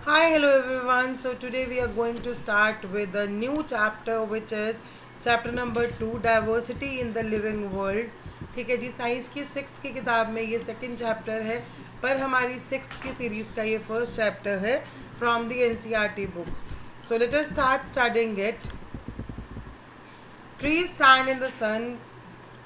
Hi, hello everyone. So today we are going to start with a new chapter which is chapter number 2, Diversity in the Living World. ठीक है जी, science की sixth की किताब में ये second chapter है, पर हमारी सिक्स्थ की सीरीज का ये फर्स्ट चैप्टर है from the NCERT books. So let us start studying it. Tree stand in the sun.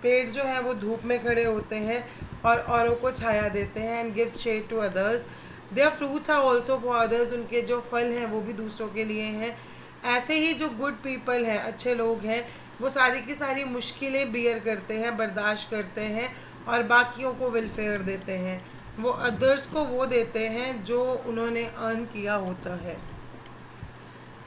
पेड़ जो है वो धूप में खड़े होते हैं और औरों को छाया देते हैं. And gives shade to others. Their fruits are also for others. उनके जो फल हैं वो भी दूसरों के लिए हैं. ऐसे ही जो गुड पीपल हैं, अच्छे लोग हैं, वो सारी की सारी मुश्किलें बियर करते हैं, बर्दाश्त करते हैं और बाकियों को वेलफेयर देते हैं. वो अदर्स को वो देते हैं जो उन्होंने अर्न किया होता है.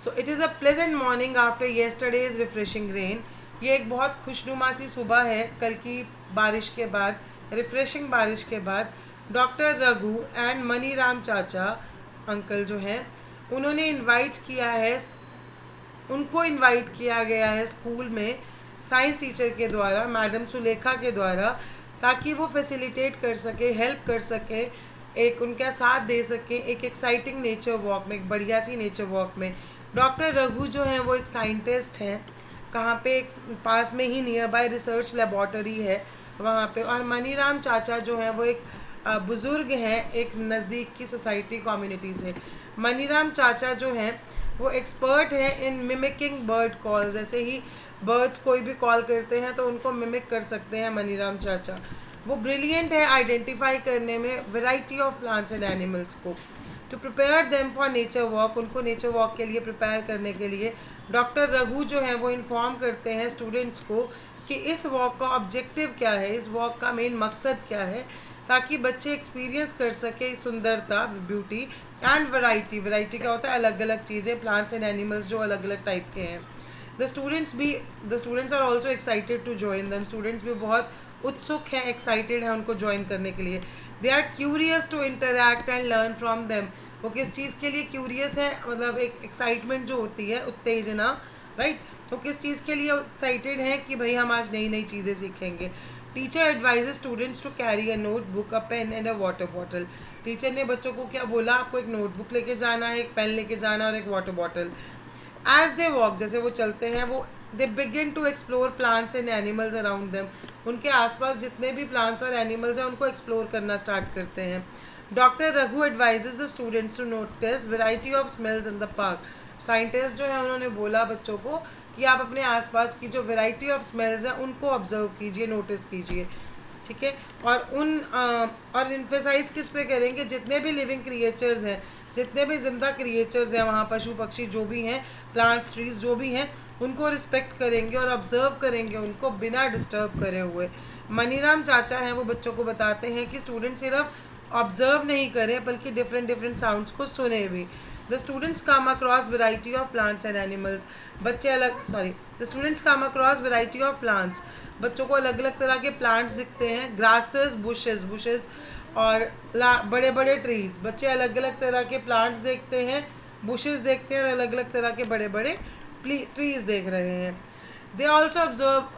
So it is a pleasant morning after yesterday's refreshing rain. ये एक बहुत खुशनुमा सी सुबह है कल की बारिश के बाद, रिफ्रेशिंग बारिश के बाद. डॉक्टर रघु एंड मनीराम चाचा अंकल जो हैं, उन्होंने इनवाइट किया है, उनको इनवाइट किया गया है स्कूल में साइंस टीचर के द्वारा, मैडम सुलेखा के द्वारा, ताकि वो फैसिलिटेट कर सके, हेल्प कर सके, एक उनका साथ दे सके एक एक्साइटिंग नेचर वॉक में, एक बढ़िया सी नेचर वॉक में. डॉक्टर रघु जो हैं वो एक साइंटिस्ट हैं, कहाँ पे, पास में ही नियर बाय रिसर्च लेबॉर्टरी है वहाँ पे. और मनीराम चाचा जो हैं वो एक बुज़ुर्ग हैं एक नज़दीक की सोसाइटी कम्युनिटी से. मनीराम चाचा जो हैं वो एक्सपर्ट हैं इन मिमिकिंग बर्ड कॉल्स. जैसे ही बर्ड्स कोई भी कॉल करते हैं तो उनको मिमिक कर सकते हैं मनीराम चाचा. वो ब्रिलियंट है आइडेंटिफाई करने में variety of plants and animals को. To prepare them for nature walk, उनको नेचर वॉक के लिए प्रिपेयर करने के लिए डॉक्टर रघु जो है वो इन्फॉर्म करते हैं स्टूडेंट्स को कि इस वॉक का ऑब्जेक्टिव क्या है, इस वॉक का मेन मकसद क्या है, ताकि बच्चे एक्सपीरियंस कर सके सुंदरता, ब्यूटी एंड वैरायटी. वैरायटी क्या होता है? अलग अलग चीज़ें, प्लांट्स एंड एनिमल्स जो अलग अलग टाइप के हैं. The students are also excited to join them. Students भी बहुत उत्सुक हैं, एक्साइटेड हैं उनको ज्वाइन करने के लिए. They are curious to interact and learn from them. वो किस चीज़ के लिए क्यूरियस है? मतलब एक एक्साइटमेंट जो होती है, उत्तेजना, राइट. तो किस चीज़ के लिए एक्साइटेड हैं कि भाई हम आज नई नई चीज़ें सीखेंगे. Teacher advises students to carry a notebook, a pen and a water bottle. Teacher ने बच्चों को क्या बोला? आपको एक नोटबुक लेके जाना है, एक पेन लेके जाना और एक water bottle. As they walk, जैसे वो चलते हैं, वो they begin to explore plants and animals around them. उनके आसपास जितने भी प्लांट्स और एनिमल्स हैं उनको एक्सप्लोर करना स्टार्ट करते हैं. Doctor Raghu advises the students to notice variety of smells in the park. Scientist जो है उन्होंने बोला बच्चों को कि आप अपने आसपास की जो वेराइटी ऑफ स्मेल्स हैं उनको ऑब्जर्व कीजिए, नोटिस कीजिए. ठीक है. और इन्फेसाइज किस पे करेंगे? जितने भी लिविंग क्रिएचर्स हैं, जितने भी जिंदा क्रिएचर्स हैं वहाँ, पशु पक्षी जो भी हैं, प्लांट्स ट्रीज जो भी हैं, उनको रिस्पेक्ट करेंगे और ऑब्जर्व करेंगे उनको बिना डिस्टर्ब करे हुए. मनीराम चाचा हैं वो बच्चों को बताते हैं कि स्टूडेंट सिर्फ ऑब्जर्व नहीं करें बल्कि डिफरेंट डिफरेंट साउंड्स को सुने भी. The students come across variety of plants and animals. बच्चे अलग sorry the students come across variety of plants. बच्चों को अलग अलग तरह के प्लांट्स दिखते हैं, ग्रासेस, बुशेस और बड़े बड़े ट्रीज. बच्चे अलग अलग तरह के प्लांट्स देखते हैं, बुशेस देखते हैं और अलग अलग तरह के बड़े बड़े ट्रीज देख रहे हैं. They also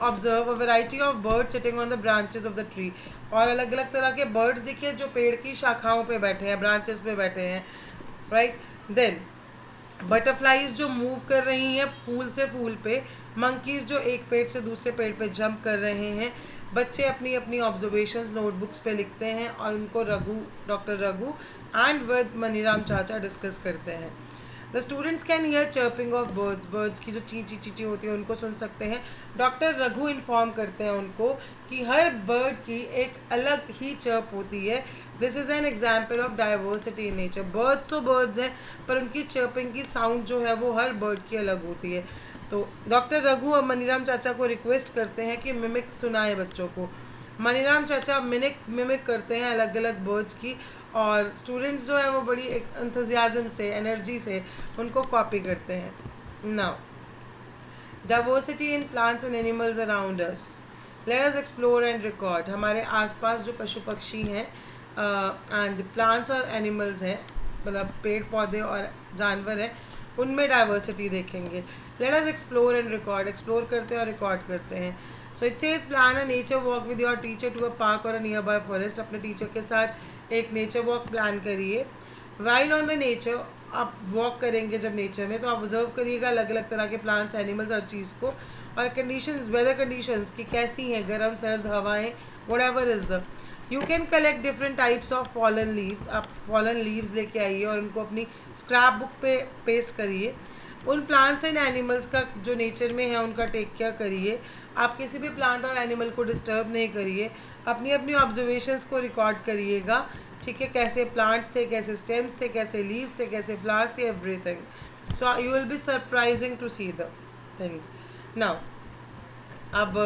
observe a variety of bird sitting on the branches of the tree. और अलग अलग तरह के बर्ड्स दिखे जो पेड़ की शाखाओं पे बैठे हैं, ब्रांचेस पे बैठे हैं, राइट. देन बटरफ्लाईज जो मूव कर रही हैं फूल से फूल पे. मंकीज जो एक पेड़ से दूसरे पेड़ पे जंप कर रहे हैं. बच्चे अपनी अपनी ऑब्जर्वेशंस नोटबुक्स पे लिखते हैं और उनको doctor Raghu and with Maniram चाचा डिस्कस करते हैं. The students can hear chirping of birds. Birds की जो चींची चींची होती है उनको सुन सकते हैं. डॉक्टर रघु इन्फॉर्म करते हैं उनको कि हर बर्ड की एक अलग ही चर्प होती है. This is an example of diversity in nature. Birds तो बर्ड्स हैं पर उनकी चर्पिंग की साउंड जो है वो हर बर्ड की अलग होती है. तो डॉक्टर रघु और मनीराम चाचा को रिक्वेस्ट करते हैं कि मिमिक सुनाए बच्चों को. मनीराम चाचा मिमिक करते हैं अलग अलग बर्ड्स की और स्टूडेंट्स जो है वो बड़ी एक एंथुजियाज्म से, एनर्जी से उनको कॉपी करते हैं. Now diversity in plants and animals around us. Late us explore and record. हमारे आसपास जो पशु पक्षी हैं एंड प्लांट्स और एनिमल्स हैं, मतलब पेड़ पौधे और जानवर हैं, उनमें डाइवर्सिटी देखेंगे. Let us explore and record. Explore करते हैं और रिकॉर्ड करते हैं. So it says plan a nature walk with your teacher to a park or a nearby forest. अपने टीचर के साथ एक नेचर वॉक प्लान करिए. वाइल ऑन द नेचर, आप वॉक करेंगे जब नेचर में तो आप ऑब्जर्व करिएगा अलग अलग तरह के प्लांट्स, एनिमल्स, हर चीज़ को, और कंडीशंस, वेदर कंडीशंस की कैसी हैं, गर्म सर्द हवाएं, what ever is the. You can collect different types of fallen leaves, आप फॉलन लीव्स लेके आइए और उनको अपनी स्क्रैप बुक पे पेस्ट करिए। उन प्लांट्स एंड एनिमल्स का जो नेचर में है उनका टेक केयर करिए। आप किसी भी प्लांट और एनिमल को डिस्टर्ब नहीं करिए। अपनी अपनी ऑब्जर्वेशंस को रिकॉर्ड करिएगा, ठीक है, कैसे प्लांट्स थे, कैसे स्टेम्स थे, कैसे लीव्स थे, कैसे फ्लावर्स थे, everything. So you will be surprising to see the things. Now अब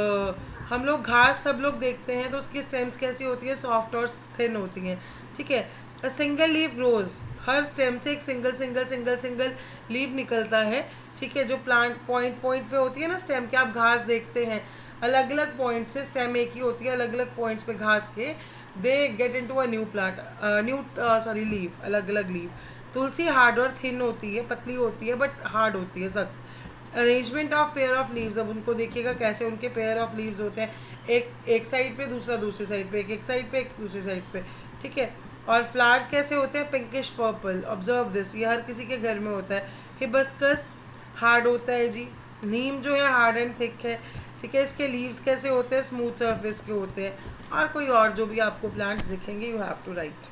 हम लोग घास सब लोग देखते हैं तो उसकी स्टेम्स कैसी होती है, सॉफ्ट और थिन होती हैं, ठीक है। A single leaf grows, her stem से एक single single single single leaf निकलता है, ठीक है। जो प्लांट पॉइंट पॉइंट पे होती है ना स्टेम के, आप घास देखते हैं अलग अलग पॉइंट से, स्टेम एक ही होती है, अलग अलग पॉइंट्स पे घास के they get into a new plant, new sorry leaf, अलग अलग लीफ। तुलसी हार्ड और थिन होती है, पतली होती है बट हार्ड होती है, सख्त। Arrangement of pair of leaves, अब उनको देखिएगा कैसे उनके पेयर ऑफ लीव्स होते हैं, एक एक साइड पे, दूसरा दूसरी साइड पे, एक साइड पे, एक दूसरी साइड पे, ठीक है। और फ्लावर्स कैसे होते हैं, पिंकिश पर्पल, ऑब्जर्व दिस, ये हर किसी के घर में होता है। हिबिस्कस हार्ड होता है जी, नीम जो है हार्ड एंड थिक है, ठीक है। इसके लीव्स कैसे होते हैं, स्मूथ सरफेस के होते हैं। और कोई और जो भी आपको प्लांट्स दिखेंगे you have to write.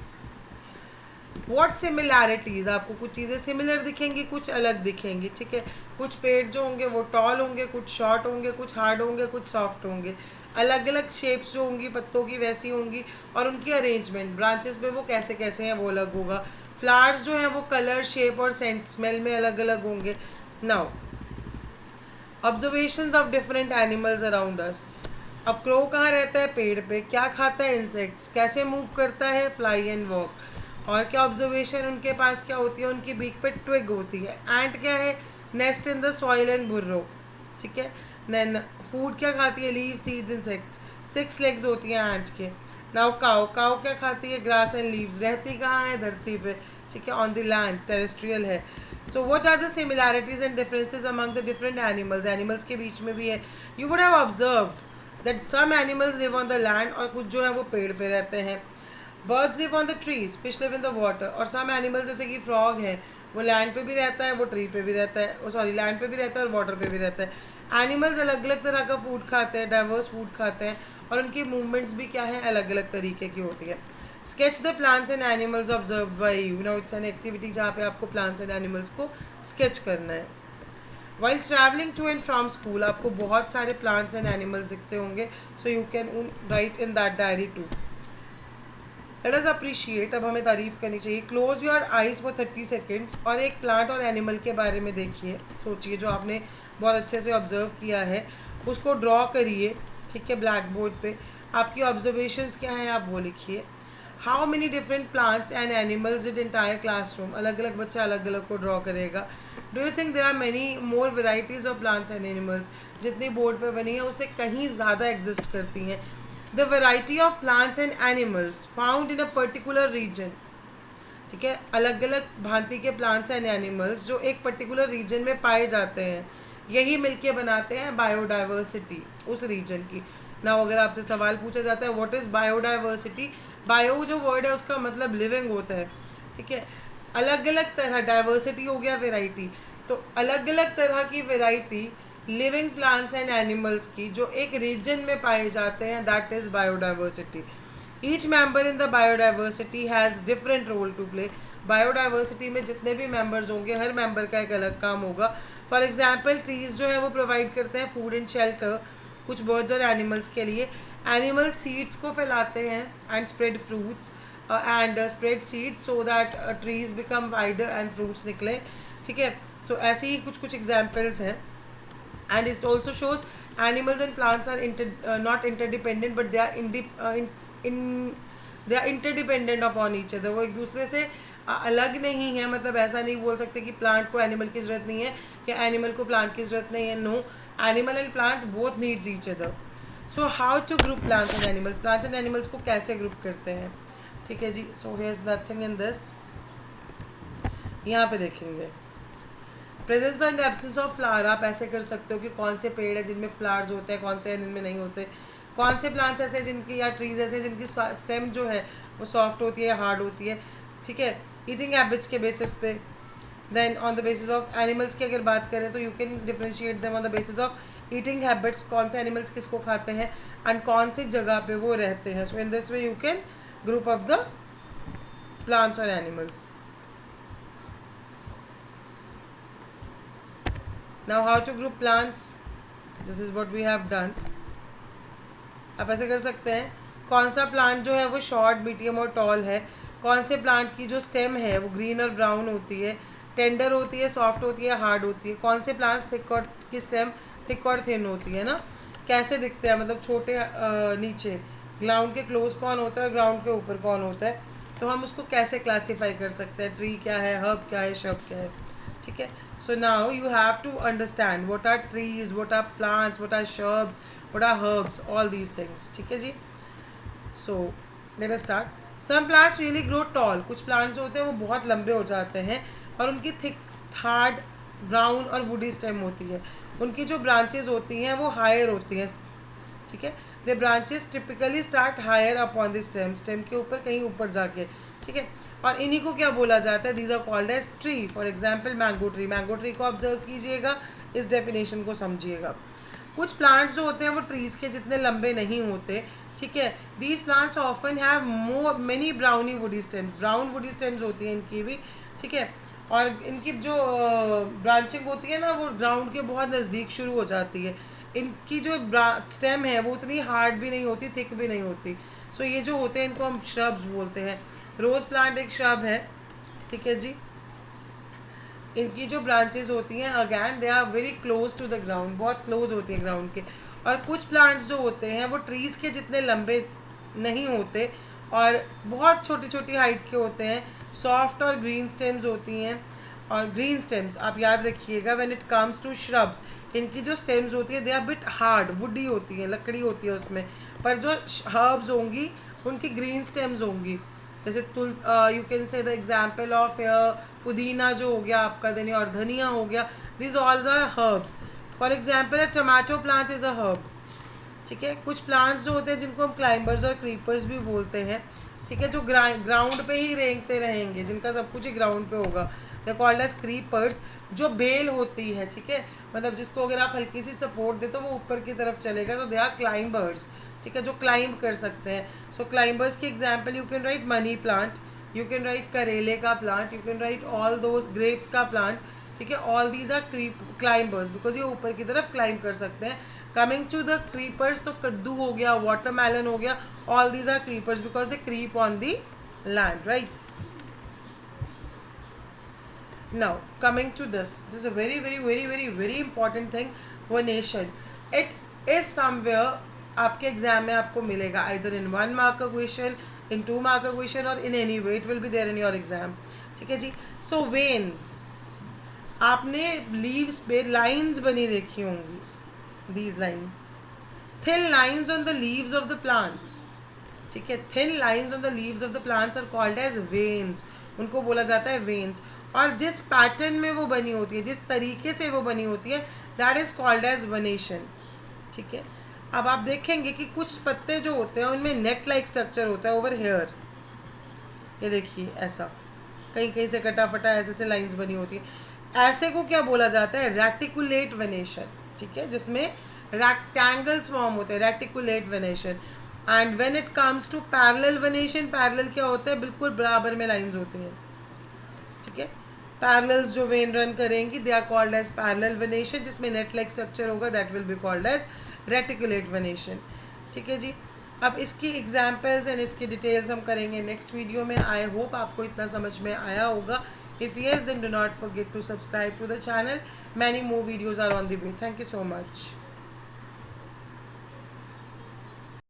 What similarities, आपको कुछ चीज़ें सिमिलर दिखेंगी, कुछ अलग दिखेंगी, ठीक है। कुछ पेड़ जो होंगे वो टॉल होंगे, कुछ शॉर्ट होंगे, कुछ हार्ड होंगे, कुछ सॉफ्ट होंगे। अलग अलग शेप्स जो होंगी पत्तों की वैसी होंगी, और उनकी अरेंजमेंट ब्रांचेस पे वो कैसे कैसे हैं वो अलग होगा। फ्लावर्स जो हैं वो कलर, शेप और सेंट, स्मेल में अलग अलग होंगे। Now observations of different animals around us. अब क्रो कहाँ रहता है, पेड़ पे, क्या खाता है, इंसेक्ट्स, कैसे मूव करता है, फ्लाई एंड वॉक। और क्या ऑब्जर्वेशन उनके पास क्या होती है, उनकी बीक पे ट्विग होती है। एंट क्या है, nest in the soil and burrow, ठीक है। देन फूड क्या खाती है, लीव, सीड्स, इंसेक्ट्स, 6 लेग्स होती हैं एंट के। नाउ काउ, काउ क्या खाती है, ग्रास एंड लीव्स, रहती कहाँ है, धरती पे, ठीक है, ऑन द लैंड, टेरेस्ट्रियल है। So what are the similarities and differences among the different animals, animals के बीच में भी है। You would have observed that some animals live on the land, और कुछ जो है वो पेड़ पे रहते हैं। Birds live on the trees, fish live in the water. और सम एनिमल्स जैसे कि फ्रॉग है, वो लैंड पे भी रहता है, वो ट्री पे भी रहता है, वो सॉरी लैंड पे भी रहता है और वाटर पे भी रहता है। एनिमल्स अलग अलग तरह का फूड खाते हैं, डाइवर्स फूड खाते हैं, और उनकी मूवमेंट्स भी क्या है, अलग अलग तरीके की होती है। Sketch the plants and animals observe by you. No it's an activity जहाँ पे आपको प्लांट्स एंड एनिमल्स को स्केच करना है। While travelling to and from school, आपको बहुत सारे प्लांट्स एंड एनिमल्स दिखते होंगे, so you can write in that diary too. Let us appreciate, अब हमें तारीफ करनी चाहिए। Close your eyes for 30 seconds, और एक प्लांट और एनिमल के बारे में देखिए, सोचिए, जो आपने बहुत अच्छे से ऑब्जर्व किया है उसको ड्रॉ करिए, ठीक है, ब्लैक बोर्ड पे। आपकी ऑब्जर्वेशंस क्या हैं आप वो लिखिए। How many different plants and animals did entire classroom, अलग अलग बच्चा अलग अलग को ड्रॉ करेगा। Do you think there are many more varieties of plants and animals, जितनी बोर्ड पे बनी है उससे कहीं ज़्यादा एग्जिस्ट करती हैं। The variety of plants and animals found in a particular region, ठीक है, अलग अलग भांति के प्लांट्स एंड एनिमल्स जो एक पर्टिकुलर रीजन में पाए जाते हैं, यही मिलके बनाते हैं बायोडाइवर्सिटी उस रीजन की। ना अगर आपसे सवाल पूछा जाता है व्हाट इज़ बायोडाइवर्सिटी, बायो जो वर्ड है उसका मतलब लिविंग होता है, ठीक है। अलग अलग तरह, डाइवर्सिटी हो गया वेराइटी, तो अलग अलग तरह की variety living plants and animals की जो एक रीजन में पाए जाते हैं, that is biodiversity. Each member in the biodiversity has different role to play. Biodiversity में जितने भी मेंबर्स होंगे हर मेंबर का एक अलग काम होगा। फॉर एग्जाम्पल ट्रीज जो है वो प्रोवाइड करते हैं फूड एंड शेल्टर कुछ बर्ड्स और एनिमल्स के लिए। एनिमल सीड्स को फैलाते हैं and spread fruits and spread seeds so that trees become wider and fruits निकले, ठीक है। सो ऐसे ही कुछ कुछ एग्जाम्पल्स हैं। And it also shows animals and plants are not interdependent but they are they are interdependent upon each other। वो एक दूसरे से अलग नहीं है, मतलब ऐसा नहीं बोल सकते कि प्लांट को एनिमल की ज़रूरत नहीं है या एनिमल को प्लांट की ज़रूरत नहीं है। No, animal and plant both needs each other. So how to group plants and animals, plants and animals को कैसे ग्रुप करते हैं, ठीक है जी। So here is nothing in this, यहाँ पे देखेंगे presence and absence of flower. आप ऐसे कर सकते हो कि कौन से पेड़ है जिनमें फ्लावर्स होते हैं, कौन से हैं जिनमें नहीं होते, कौन से प्लांट्स ऐसे जिनकी या ट्रीज ऐसे जिनकी स्टेम जो है वो सॉफ्ट होती है, हार्ड होती है, ठीक है। ईटिंग हैबिट्स के बेसिस पे। Then on the basis of animals की अगर बात करें तो you can differentiate them on the basis of eating habits, कौन से एनिमल्स किसको खाते हैं एंड कौन सी जगह पे वो रहते हैं। So in this way you can group up the plants और animals. Now how to group plants, this is what we have done. आप ऐसे कर सकते हैं, कौन सा प्लांट जो है वो शॉर्ट, मीडियम और टॉल है, कौन से प्लांट की जो स्टेम है वो ग्रीन और ब्राउन होती है, टेंडर होती है, सॉफ्ट होती है, हार्ड होती है, कौन से प्लांट्स थिक और की स्टेम थिक और थिन होती है ना, कैसे दिखते हैं, मतलब छोटे नीचे ग्राउंड के क्लोज कौन होता है, ग्राउंड के ऊपर कौन होता है, तो हम उसको कैसे क्लासीफाई कर सकते हैं, ट्री क्या है, हर्ब क्या है, शब क्या है। ठीक है, so now you have to understand what are trees, what are plants, what are shrubs, what are herbs, all these things। ठीक है जी, so let us start। some plants really grow tall, कुछ plants जो होते हैं वो बहुत लंबे हो जाते हैं और उनकी thick, hard, brown और woody stem होती है, उनकी जो branches होती हैं वो higher होती हैं। ठीक है, the branches typically start higher up on the stem, stem के ऊपर कहीं ऊपर जाके। ठीक है, और इन्हीं को क्या बोला जाता है, these are called as tree। for example mango tree, mango tree को ऑब्जर्व कीजिएगा, इस डेफिनेशन को समझिएगा। कुछ प्लांट्स जो होते हैं वो ट्रीज के जितने लंबे नहीं होते। ठीक है, these plants often have many brownie woody stems, brown woody stems होती हैं इनकी भी। ठीक है, और इनकी जो ब्रांचिंग होती है ना वो ग्राउंड के बहुत नज़दीक शुरू हो जाती है। इनकी जो स्टेम है वो उतनी हार्ड भी नहीं होती, थिक भी नहीं होती। सो ये जो होते हैं इनको हम श्रब्स बोलते हैं। रोज प्लांट एक श्रब है। ठीक है जी, इनकी जो ब्रांचेस होती हैं again they are very close to the ground, बहुत क्लोज होती हैं ग्राउंड के। और कुछ प्लांट्स जो होते हैं वो ट्रीज के जितने लंबे नहीं होते और बहुत छोटी छोटी हाइट के होते हैं, सॉफ्ट और ग्रीन स्टेम्स होती हैं। और ग्रीन स्टेम्स आप याद रखिएगा, when it comes to shrubs, इनकी जो स्टेम्स होती है they are bit hard, woody होती है, लकड़ी होती है उसमें, पर जो हर्ब्स होंगी उनकी ग्रीन स्टेम्स होंगी। जैसे you can say the example of पुदीना जो हो गया आपका, धनिया, और धनिया हो गया, this all are herbs. For example tomato plant is a herb. ठीक है, कुछ प्लांट्स जो होते हैं जिनको हम क्लाइंबर्स और क्रीपर्स भी बोलते हैं। ठीक है, जो ग्राउंड पे ही रेंगते रहेंगे, जिनका सब कुछ ही ग्राउंड पे होगा, दे कॉल्ड एज क्रीपर्स। जो बेल होती है, ठीक है, मतलब जिसको अगर आप हल्की सी सपोर्ट दे तो वो ऊपर की तरफ चलेगा, तो दे आर क्लाइंबर्स। ठीक है, जो क्लाइंब कर सकते हैं। सो क्लाइंबर्स की example you can write money plant, you can write करेले का प्लांट, you can write all those grapes का प्लांट। ठीक है, all these are climbers because ये ऊपर की तरफ क्लाइंब कर सकते हैं। कमिंग टू द क्रीपर्स, तो कद्दू हो गया, वाटरमेलन हो गया, all these are creepers because they creep on the land, right. Now coming to this is a very important thing, vernation। it is somewhere आपके एग्जाम में आपको मिलेगा, either in 1 mark का क्वेश्चन, in 2 mark का question, और in any way it will be there in your exam। ठीक है जी, so veins, आपने लीव्स पे लाइंस बनी देखी होंगी, these lines, thin lines on the leaves of the plants। ठीक है, thin lines on the leaves of the plants are called as veins, उनको बोला जाता है veins। और जिस पैटर्न में वो बनी होती है, जिस तरीके से वो बनी होती है, दैट इज कॉल्ड एज वनेशन। ठीक है, अब आप देखेंगे कि कुछ पत्ते जो होते हैं उनमें नेट लाइक स्ट्रक्चर होता है ओवर हेयर, ये देखिए ऐसा, कहीं कहीं से कटा फटा ऐसे से लाइंस बनी होती है, ऐसे को क्या बोला जाता है, रेटिकुलेट वेनेशन। ठीक है, जिसमें रेक्टेंगल्स फॉर्म होते हैं, reticulate venation. And when it comes to parallel venation, parallel क्या होता है, बिल्कुल बराबर में लाइंस होती हैं। ठीक है, पैरेलल्स जो वेन रन करेंगी they are called as parallel venation, जिसमें नेट लाइक स्ट्रक्चर होगा that will be called as reticulate venation. ठीक है जी, अब इसकी एग्जाम्पल्स एंड इसकी डिटेल्स हम करेंगे नेक्स्ट वीडियो में। आई होप आपको इतना समझ में आया होगा। If yes then do not forget to subscribe to the channel, many more videos are on the way. Thank you so much.